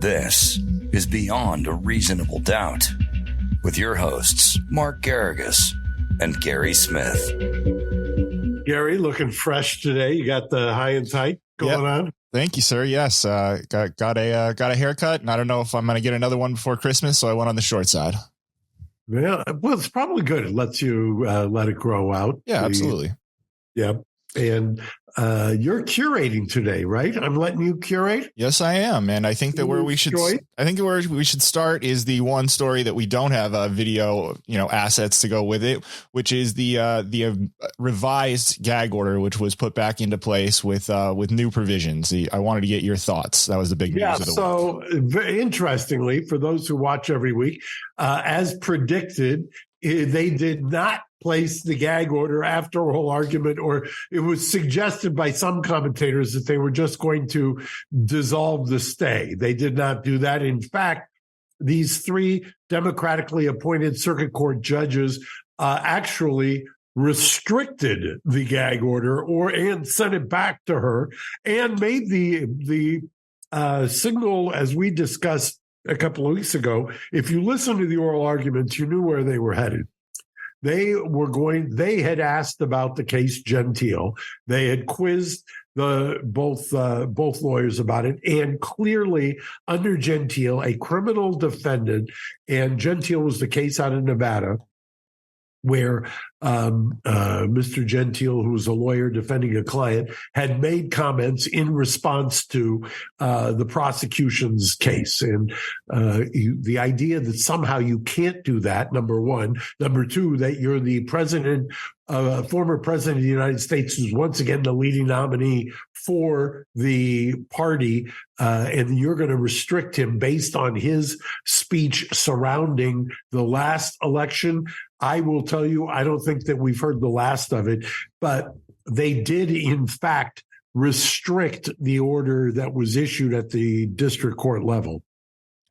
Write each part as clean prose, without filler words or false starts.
This is Beyond a Reasonable Doubt with your hosts, Mark Garrigus and Gary Smith. Gary, looking fresh today. You got the high and tight going on. Thank you, sir. Yes, got a haircut, and I don't know if I'm going to get another one before Christmas, so I went on the short side. Yeah, well, it's probably good. It lets you let it grow out. Yeah, absolutely. Yeah, and you're curating today, right? I'm letting you curate. Yes, I am, and I think that where we should start is the one story that we don't have video, assets to go with it, which is the revised gag order, which was put back into place with new provisions. I wanted to get your thoughts. That was the big news of the week. So interestingly, for those who watch every week, as predicted, they did not place the gag order after oral argument, or it was suggested by some commentators that they were just going to dissolve the stay. They did not do that. In fact, these three democratically appointed circuit court judges actually restricted the gag order and sent it back to her and made the signal, as we discussed a couple of weeks ago. If you listen to the oral arguments, you knew where they were headed. They had asked about the case Gentile. They had quizzed both lawyers about it, and clearly under Gentile, a criminal defendant, and Gentile was the case out of Nevada, where Mr. Gentile, who was a lawyer defending a client, had made comments in response to the prosecution's case. And the idea that somehow you can't do that, number one. Number two, that you're the president, former president of the United States, who's once again the leading nominee for the party, and you're going to restrict him based on his speech surrounding the last election. I will tell you, I don't think that we've heard the last of it, but they did, in fact, restrict the order that was issued at the district court level.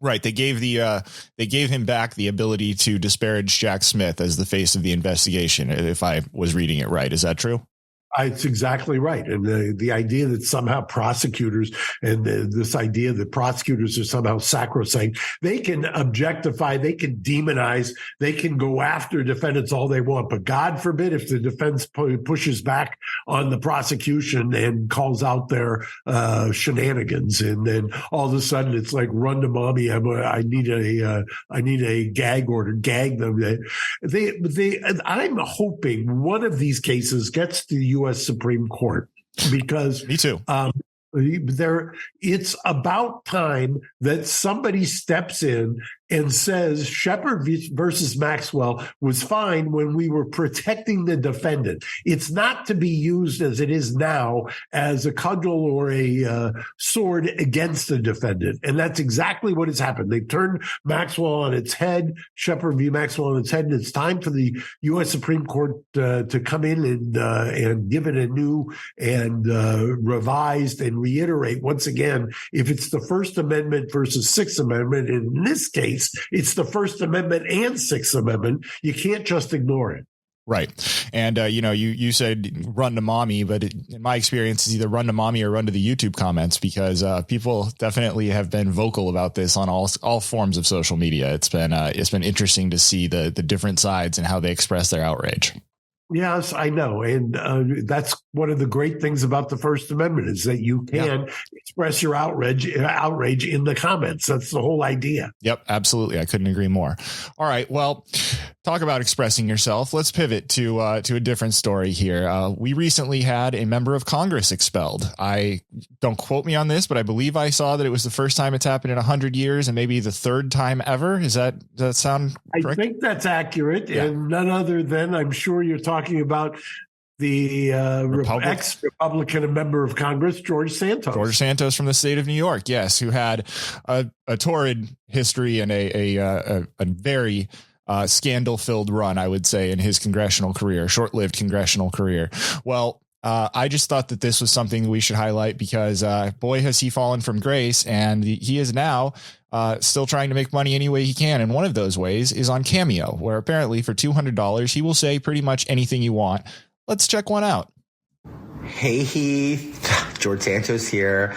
Right. They gave him back the ability to disparage Jack Smith as the face of the investigation, if I was reading it right. Is that true? It's exactly right. And the idea that somehow prosecutors and this idea that prosecutors are somehow sacrosanct, they can objectify, they can demonize, they can go after defendants all they want. But God forbid if the defense pushes back on the prosecution and calls out their shenanigans. And then all of a sudden it's like, run to mommy. I need a gag order, gag them. I'm hoping one of these cases gets to the U.S. Supreme Court, because me too. It's about time that somebody steps in and says Shepard versus Maxwell was fine when we were protecting the defendant. It's not to be used as it is now as a cudgel or a sword against the defendant. And that's exactly what has happened. They've turned Maxwell on its head, Shepard v. Maxwell on its head, and it's time for the U.S. Supreme Court to come in and give it a new and revised and reiterate once again, if it's the First Amendment versus Sixth Amendment, in this case, it's the First Amendment and Sixth Amendment. You can't just ignore it. Right. And, you said run to mommy, but in my experience, it's either run to mommy or run to the YouTube comments, because people definitely have been vocal about this on all forms of social media. It's been interesting to see the different sides and how they express their outrage. Yes, I know. And that's one of the great things about the First Amendment, is that you can express your outrage in the comments. That's the whole idea. Yep, absolutely. I couldn't agree more. All right. Well, talk about expressing yourself. Let's pivot to a different story here. We recently had a member of Congress expelled. I don't quote me on this, but I believe I saw that it was the first time it's happened in 100 years and maybe the third time ever. Does that sound correct? I think that's accurate. Yeah. And none other than, I'm sure you're talking about the ex-Republican member of Congress, George Santos. George Santos from the state of New York, yes, who had a torrid history and a very scandal-filled run, I would say, in his congressional career, short-lived congressional career. Well, I just thought that this was something we should highlight because, boy, has he fallen from grace, and he is now still trying to make money any way he can. And one of those ways is on Cameo, where apparently for $200, he will say pretty much anything you want. Let's check one out. Hey Heath, George Santos here.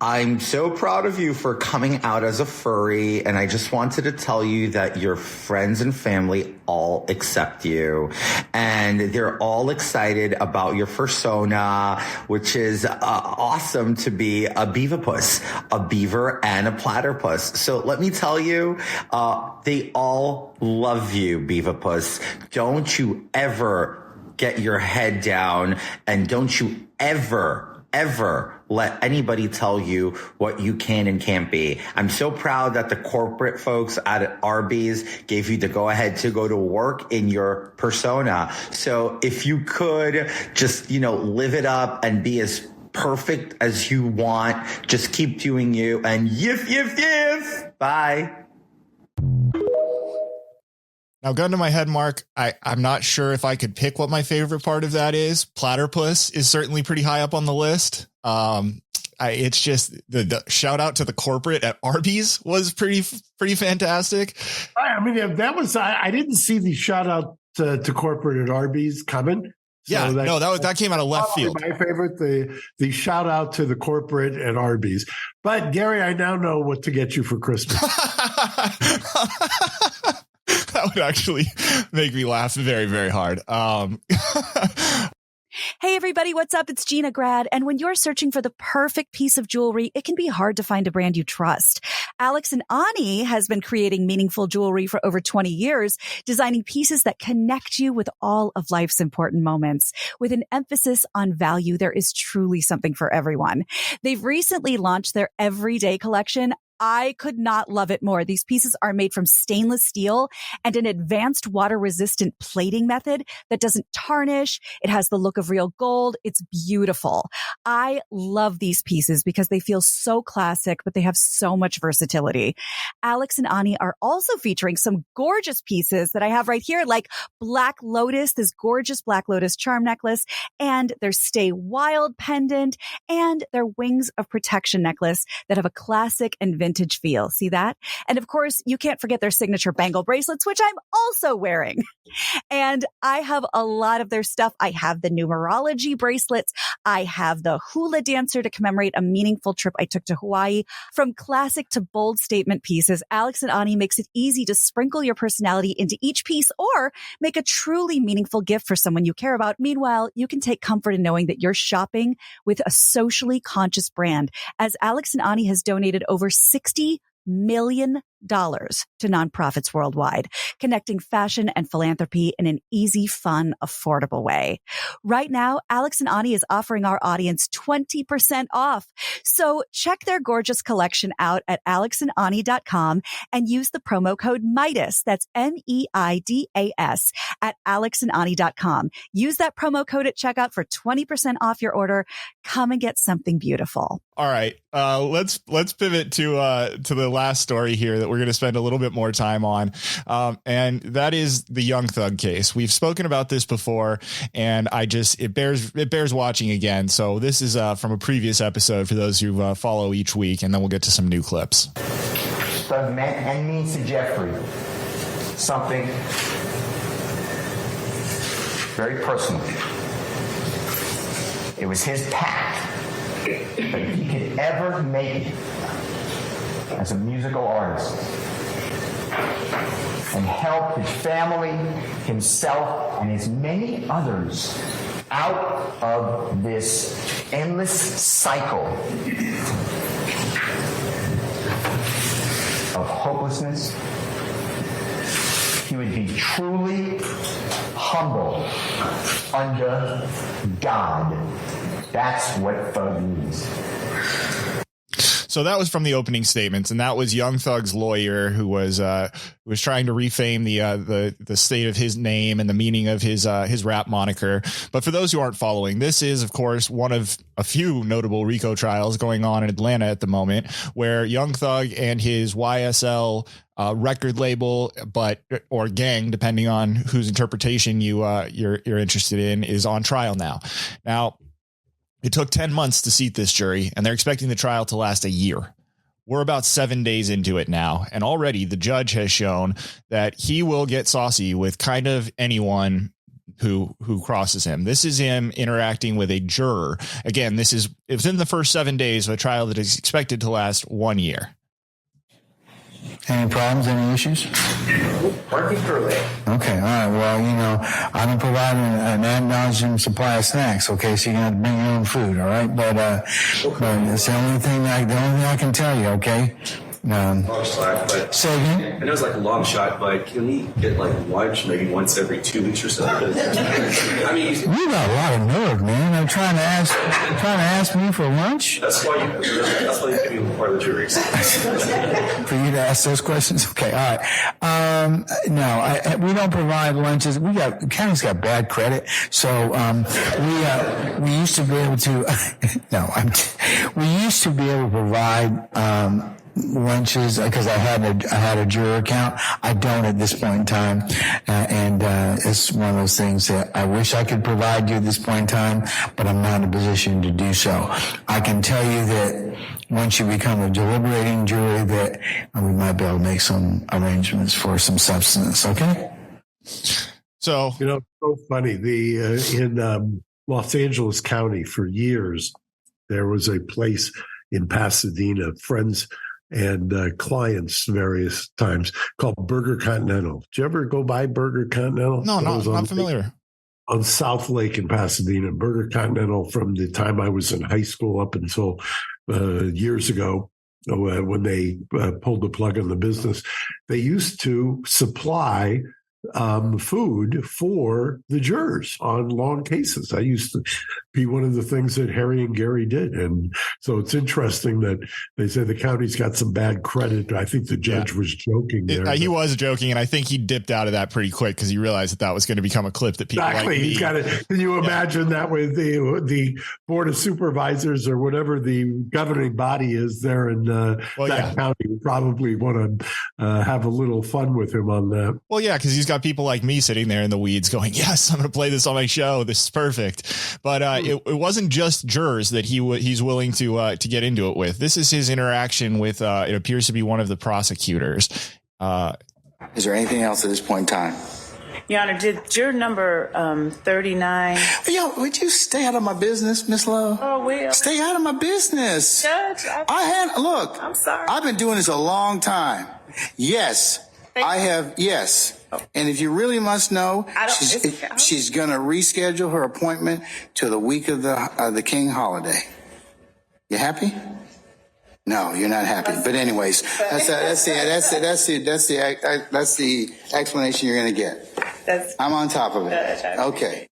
I'm so proud of you for coming out as a furry, and I just wanted to tell you that your friends and family all accept you, and they're all excited about your persona, which is awesome to be a beaverpuss, a beaver and a platypus. So let me tell you, they all love you, beaverpuss. Don't you ever get your head down, and don't you ever let anybody tell you what you can and can't be. I'm so proud that the corporate folks at Arby's gave you the go ahead to go to work in your persona. So if you could just, live it up and be as perfect as you want, just keep doing you, and yiff. Bye. Now, gun to my head, Mark, I'm not sure if I could pick what my favorite part of that is. Platypus is certainly pretty high up on the list. It's just the shout out to the corporate at Arby's was pretty fantastic. I mean, that was, I didn't see the shout out to corporate at Arby's coming. So yeah, that came out of left field. My favorite, the shout out to the corporate at Arby's. But Gary, I now know what to get you for Christmas. That would actually make me laugh very, very hard. Hey, everybody, what's up? It's Gina Grad. And when you're searching for the perfect piece of jewelry, it can be hard to find a brand you trust. Alex and Ani has been creating meaningful jewelry for over 20 years, designing pieces that connect you with all of life's important moments. With an emphasis on value, there is truly something for everyone. They've recently launched their everyday collection. I could not love it more. These pieces are made from stainless steel and an advanced water-resistant plating method that doesn't tarnish. It has the look of real gold. It's beautiful. I love these pieces because they feel so classic, but they have so much versatility. Alex and Ani are also featuring some gorgeous pieces that I have right here, like Black Lotus, this gorgeous Black Lotus charm necklace, and their Stay Wild pendant, and their Wings of Protection necklace that have a classic and vintage feel. See that? And of course, you can't forget their signature bangle bracelets, which I'm also wearing. And I have a lot of their stuff. I have the numerology bracelets. I have the hula dancer to commemorate a meaningful trip I took to Hawaii. From classic to bold statement pieces, Alex and Ani makes it easy to sprinkle your personality into each piece or make a truly meaningful gift for someone you care about. Meanwhile, you can take comfort in knowing that you're shopping with a socially conscious brand, as Alex and Ani has donated over $60 million to nonprofits worldwide, connecting fashion and philanthropy in an easy, fun, affordable way. Right now, Alex and Ani is offering our audience 20% off. So check their gorgeous collection out at alexandani.com and use the promo code MIDAS. That's MEIDAS at alexandani.com. Use that promo code at checkout for 20% off your order. Come and get something beautiful. All right. Let's pivot to the last story here that we're going to spend a little bit more time on. And that is the Young Thug case. We've spoken about this before, and it bears watching again. So this is from a previous episode for those who follow each week, and then we'll get to some new clips. Thug meant and means to Jeffrey something very personal. It was his pact that if he could ever make it as a musical artist and help his family, himself, and as many others out of this endless cycle of hopelessness, he would be truly humble under God. That's what thug means. So that was from the opening statements, and that was Young Thug's lawyer who was trying to refame the state of his name and the meaning of his rap moniker. But for those who aren't following, this is, of course, one of a few notable RICO trials going on in Atlanta at the moment, where Young Thug and his YSL record label, or gang, depending on whose interpretation you're interested in, is on trial now. Now, it took 10 months to seat this jury, and they're expecting the trial to last a year. We're about 7 days into it now, and already the judge has shown that he will get saucy with kind of anyone who crosses him. This is him interacting with a juror. Again, it's within the first 7 days of a trial that is expected to last 1 year. Any problems, any issues? Working through it. Okay, all right. Well, I don't provide an ad nauseum supply of snacks, okay? So you're going to bring your own food, all right? But it's the only thing I can tell you, okay? Long shot, but say again? I know it's like a long shot, but can we get like lunch maybe once every 2 weeks or so? I mean, You got a lot of nerve, man. I'm trying to ask me for lunch. that's why you can be part of the jury. For you to ask those questions? Okay, all right. No, we don't provide lunches. County's got bad credit, so we used to be able to. We used to be able to provide lunches because I had a juror account. I don't at this point in time, and it's one of those things that I wish I could provide you at this point in time, but I'm not in a position to do so. I can tell you that once you become a deliberating jury, that we might be able to make some arrangements for some substance. Okay. So so funny. In Los Angeles County for years, there was a place in Pasadena, friends and clients various times, called Burger Continental. Did you ever go by Burger Continental? No, not familiar. On South Lake in Pasadena, Burger Continental, from the time I was in high school up until years ago, when they pulled the plug on the business, they used to supply food for the jurors on long cases. That used to be one of the things that Harry and Gary did. And so it's interesting that they say the county's got some bad credit. I think the judge was joking there. He was joking, and I think he dipped out of that pretty quick because he realized that was going to become a clip that people exactly. like me. He's got it. Can you imagine that with the Board of Supervisors or whatever the governing body is there in county would probably want to have a little fun with him on that. Well, yeah, because he's got people like me sitting there in the weeds going, yes, I'm going to play this on my show. This is perfect. But it wasn't just jurors that he's willing to get into it with. This is his interaction with, it appears to be one of the prosecutors. Is there anything else at this point in time? Your Honor, did juror number 39? Would you stay out of my business, Miss Love? Oh, well. Stay out of my business. Judge, I'm sorry. I've been doing this a long time. Yes, I have. Yes. And if you really must know, she's going to reschedule her appointment to the week of the King holiday. You happy? No, you're not happy. But anyways, that's the explanation you're going to get. I'm on top of it. Okay.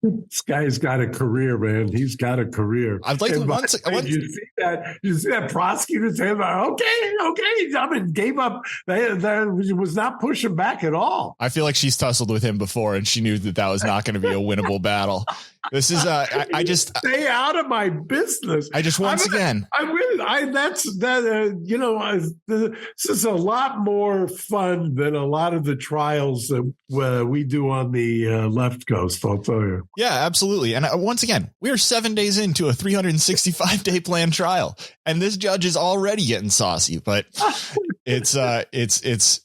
This guy's got a career, man. He's got a career. I'd like you see that prosecutor saying, okay. I mean, gave up. They was not pushing back at all. I feel like she's tussled with him before, and she knew that was not going to be a winnable battle. This is I just stay out of my business. This is a lot more fun than a lot of the trials that we do on the left coast. I'll tell you. Yeah, absolutely. And once again, we are 7 days into a 365-day planned trial, and this judge is already getting saucy. But it's a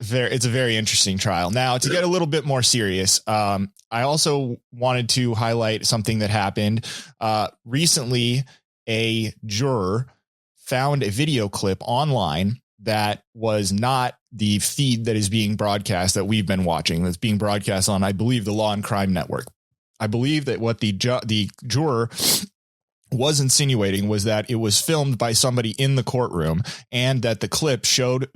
very interesting trial. Now, to get a little bit more serious, I also wanted to highlight something that happened recently. A juror found a video clip online that was not the feed that is being broadcast that we've been watching. That's being broadcast on, I believe, the Law and Crime Network. I believe that what the juror was insinuating was that it was filmed by somebody in the courtroom, and that the clip showed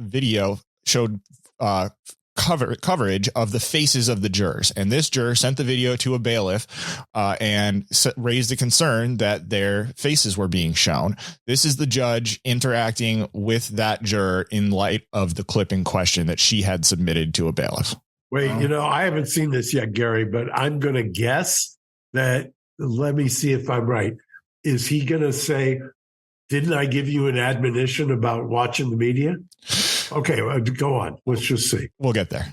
coverage of the faces of the jurors. And this juror sent the video to a bailiff and raised a concern that their faces were being shown. This is the judge interacting with that juror in light of the clip in question that she had submitted to a bailiff. Wait, I haven't seen this yet, Gary, but I'm going to guess that, let me see if I'm right. Is he going to say, didn't I give you an admonition about watching the media? Okay, go on. Let's just see. We'll get there.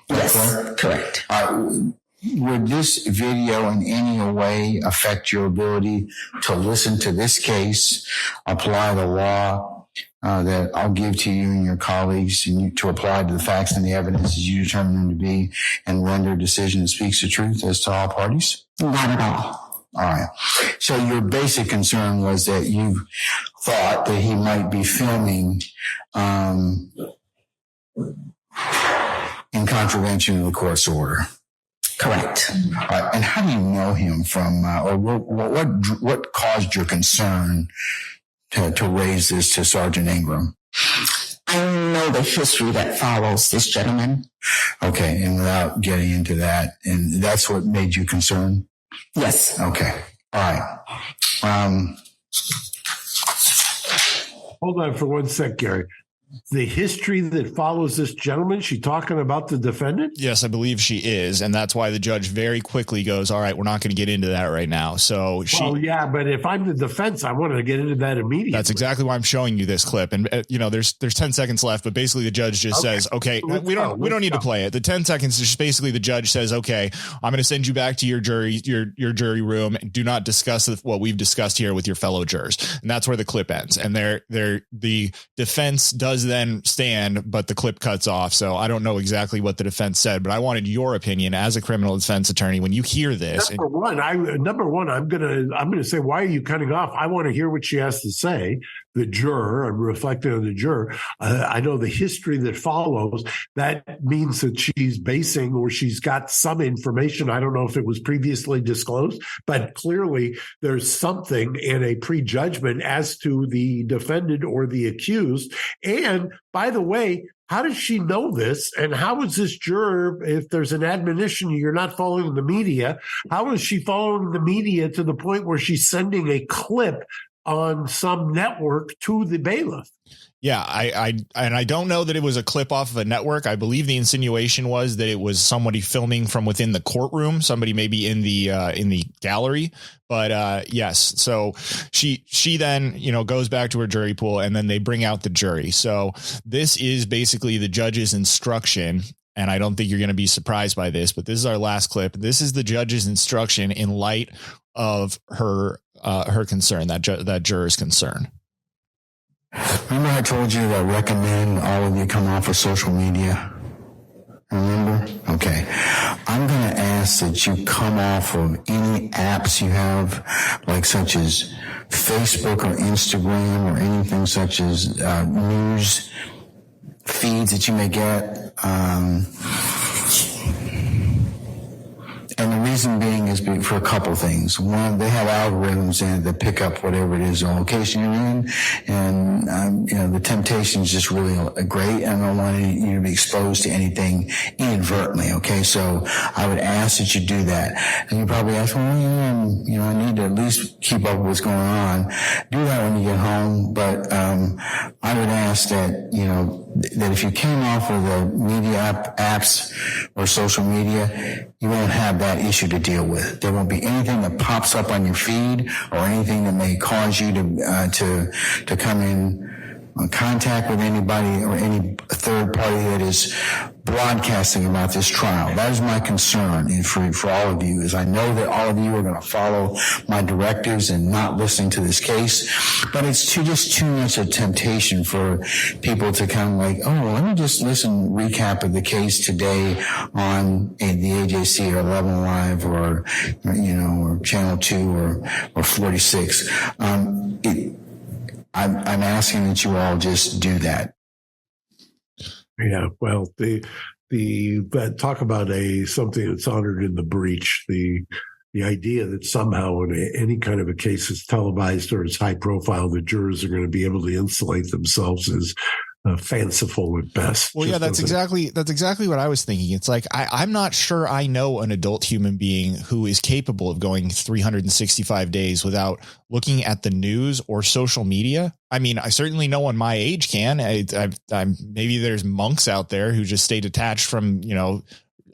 Yes, correct. Would this video in any way affect your ability to listen to this case, apply the law, that I'll give to you and your colleagues to apply to the facts and the evidence as you determine them to be and render a decision that speaks the truth as to all parties? Not at all. All right. So your basic concern was that you thought that he might be filming in contravention of the court's order. Correct. All right. And how do you know him from, or what caused your concern to raise this to Sergeant Ingram? I know the history that follows this gentleman. Okay. And without getting into that, and that's what made you concerned? Yes. Okay. All right. Hold on for 1 sec, Gary. The history that follows this gentleman, she talking about the defendant? Yes, I believe she is. And that's why the judge very quickly goes, all right, we're not going to get into that right now. So well, yeah, but if I'm the defense, I want to get into that immediately. That's exactly why I'm showing you this clip. And, there's 10 seconds left, but basically the judge just says, okay, we don't need to play it. The 10 seconds is just basically the judge says, okay, I'm going to send you back to your jury room. Do not discuss what we've discussed here with your fellow jurors. And that's where the clip ends. And the defense does then stand, but the clip cuts off. So I don't know exactly what the defense said, but I wanted your opinion as a criminal defense attorney when you hear this. Number one, I'm gonna say, why are you cutting off? I want to hear what she has to say. The juror, I'm reflecting on the juror. I know the history that follows. That means that she's basing, or she's got some information. I don't know if it was previously disclosed, but clearly there's something in a prejudgment as to the defendant or the accused. And by the way, how does she know this? And how is this juror, if there's an admonition, you're not following the media, how is she following the media to the point where she's sending a clip on some network to the bailiff? Yeah, I don't know that it was a clip off of a network. I believe the insinuation was that it was somebody filming from within the courtroom, somebody maybe in the gallery. But yes, so she then goes back to her jury pool, and then they bring out the jury. So this is basically the judge's instruction. And I don't think you're going to be surprised by this, but this is our last clip. This is the judge's instruction in light of her concern, that juror's concern. Remember I told you that I recommend all of you come off of social media? Remember? Okay. I'm going to ask that you come off of any apps you have, like such as Facebook or Instagram or anything such as news feeds that you may get. And the reason being is for a couple things. One, they have algorithms in it that pick up whatever it is, the location you're in. And, the temptation is just really great. And I don't want you to be exposed to anything inadvertently. Okay. So I would ask that you do that. And you probably ask, well, I need to at least keep up with what's going on. Do that when you get home. But, I would ask that, that if you came off of the media apps or social media, you won't have that issue to deal with. There won't be anything that pops up on your feed or anything that may cause you to come in contact with anybody or any third party that is broadcasting about this trial. That is my concern for all of you, is I know that all of you are going to follow my directives and not listening to this case, but it's just too much a temptation for people to kind of like, oh, let me just recap of the case today on the AJC or 11 Live or Channel 2 or 46. I'm asking that you all just do that. Yeah, well, the talk about something that's honored in the breach. The idea that somehow in any kind of a case is televised or is high profile, the jurors are going to be able to insulate themselves is fanciful at best. Well, yeah, that's exactly what I was thinking. It's like, I'm not sure I know an adult human being who is capable of going 365 days without looking at the news or social media. I mean, I certainly no one my age can. I'm maybe there's monks out there who just stay detached from,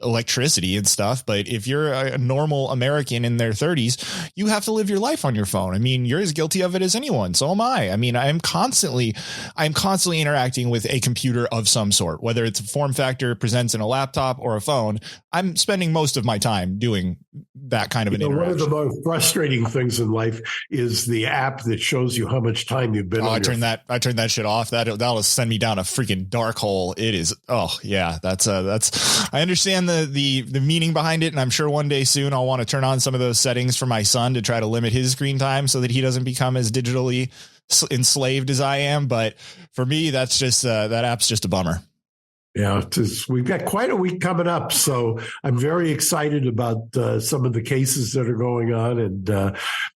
electricity and stuff. But if you're a normal American in their 30s, you have to live your life on your phone. I mean, you're as guilty of it as anyone. So am I. I mean, I'm constantly interacting with a computer of some sort, whether it's a form factor presents in a laptop or a phone. I'm spending most of my time doing that kind of an interaction. One of the most frustrating things in life is the app that shows you how much time you've been on. I turned that shit off. That'll send me down a freaking dark hole. It is. Oh yeah, that's I understand the meaning behind it, and I'm sure one day soon I'll want to turn on some of those settings for my son to try to limit his screen time so that he doesn't become as digitally enslaved as I am. But for me, that's just that app's just a bummer. Yeah, we've got quite a week coming up, so I'm very excited about some of the cases that are going on. And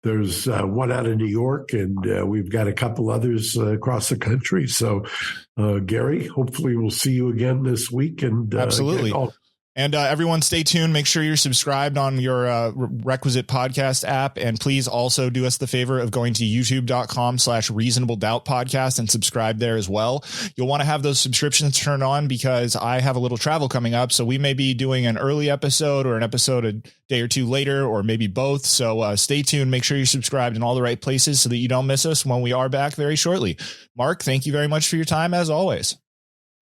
there's one out of New York, and we've got a couple others across the country. So, Gary, hopefully we'll see you again this week. And absolutely. And everyone stay tuned. Make sure you're subscribed on your requisite podcast app. And please also do us the favor of going to youtube.com/reasonable doubt podcast and subscribe there as well. You'll want to have those subscriptions turned on because I have a little travel coming up. So we may be doing an early episode or an episode a day or two later, or maybe both. So stay tuned. Make sure you're subscribed in all the right places so that you don't miss us when we are back very shortly. Mark, thank you very much for your time as always.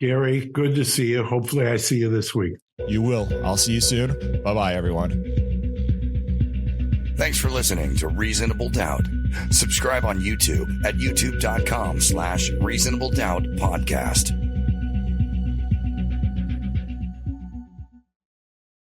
Gary, good to see you. Hopefully I see you this week. You will. I'll see you soon. Bye-bye, everyone. Thanks for listening to Reasonable Doubt. Subscribe on YouTube at youtube.com/reasonable doubt podcast.